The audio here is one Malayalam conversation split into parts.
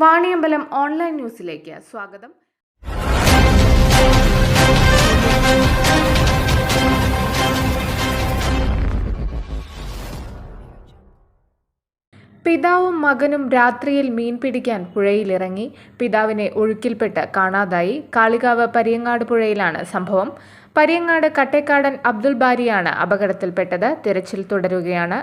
വാണിയമ്പലം ഓൺലൈൻ ന്യൂസിലേക്ക് സ്വാഗതം. പിതാവും മകനും രാത്രിയിൽ മീൻ പിടിക്കാൻ പുഴയിലിറങ്ങി. പിതാവിനെ ഒഴുക്കിൽപ്പെട്ട് കാണാതായി. കാളികാവ് പരിയങ്ങാട് പുഴയിലാണ് സംഭവം. പരിയങ്ങാട് കട്ടേക്കാടൻ അബ്ദുൽ ബാരിയാണ് അപകടത്തിൽപ്പെട്ടത്. തിരച്ചിൽ തുടരുകയാണ്.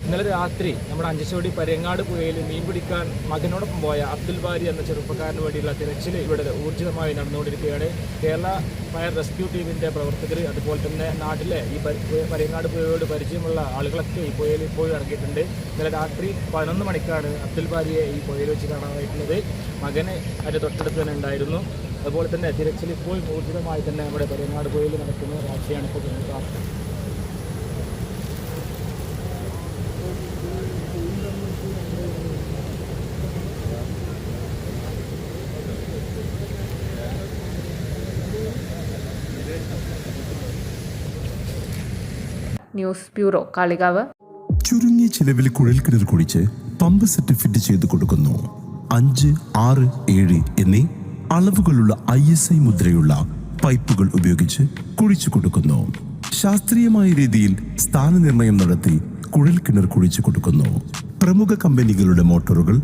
ഇന്നലെ രാത്രി നമ്മുടെ അഞ്ചശ്ശേരി പരിയങ്ങാട് പുഴയിൽ മീൻ പിടിക്കാൻ മകനോടൊപ്പം പോയ അബ്ദുൽ ബാരി എന്ന ചെറുപ്പക്കാരന് വേണ്ടിയുള്ള തിരച്ചിൽ ഇവിടെ ഊർജിതമായി നടന്നുകൊണ്ടിരിക്കുകയാണ്. കേരള ഫയർ റെസ്ക്യൂ ടീമിൻ്റെ പ്രവർത്തകർ, അതുപോലെ തന്നെ നാട്ടിലെ ഈ പരിയങ്ങാട് പുഴയോട് പരിചയമുള്ള ആളുകളൊക്കെ ഈ പുഴയിൽ ഇപ്പോഴും ഇറങ്ങിയിട്ടുണ്ട്. ഇന്നലെ രാത്രി 11 മണിക്കാണ് അബ്ദുൽ ബാരിയെ ഈ പുഴയിൽ വെച്ച് കാണാനായിട്ടുള്ളത്. മകന് അതിൻ്റെ തൊട്ടടുത്ത് തന്നെ ഉണ്ടായിരുന്നു. അതുപോലെ തന്നെ തിരച്ചിൽ ഇപ്പോഴും ഊർജിതമായി തന്നെ നമ്മുടെ പരിയങ്ങാട് പുഴയിൽ നടക്കുന്ന കാഴ്ചയാണ് ഇപ്പോൾ കാണുന്നത്. News bureau, Kalikavu. ചുരുങ്ങിയ ചിലവിൽ കുഴൽക്കിണർ കുഴിച്ച് പമ്പ് സെറ്റ് ഫിറ്റ് ചെയ്ത് കൊടുക്കുന്നു. 5, 6, 7 എന്നീ അളവുകളുള്ള ISI മുദ്രയുള്ള പൈപ്പുകൾ ഉപയോഗിച്ച് കുഴിച്ചു കൊടുക്കുന്നു. ശാസ്ത്രീയമായ രീതിയിൽ സ്ഥാനനിർണയം നടത്തി കുഴൽക്കിണർ കുഴിച്ചു കൊടുക്കുന്നു. പ്രമുഖ കമ്പനികളുടെ മോട്ടോറുകൾ,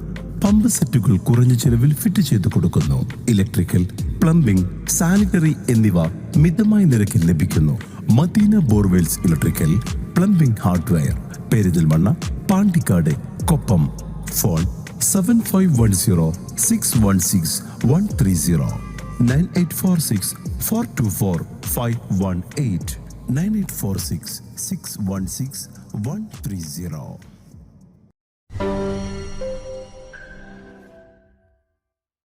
പമ്പ് സെറ്റുകൾ കുറഞ്ഞ ചിലവിൽ ഫിറ്റ് ചെയ്ത് കൊടുക്കുന്നു. ഇലക്ട്രിക്കൽ, പ്ലംബിംഗ്, സാനിറ്ററി എന്നിവ മിതമായ നിരക്കിൽ ലഭിക്കുന്നു. Madeena borewells electrical, plumbing hardware, Perinthalmanna, Pandikkad, Koppam. Phone 7510616130 9846 424 518 9846 616 130.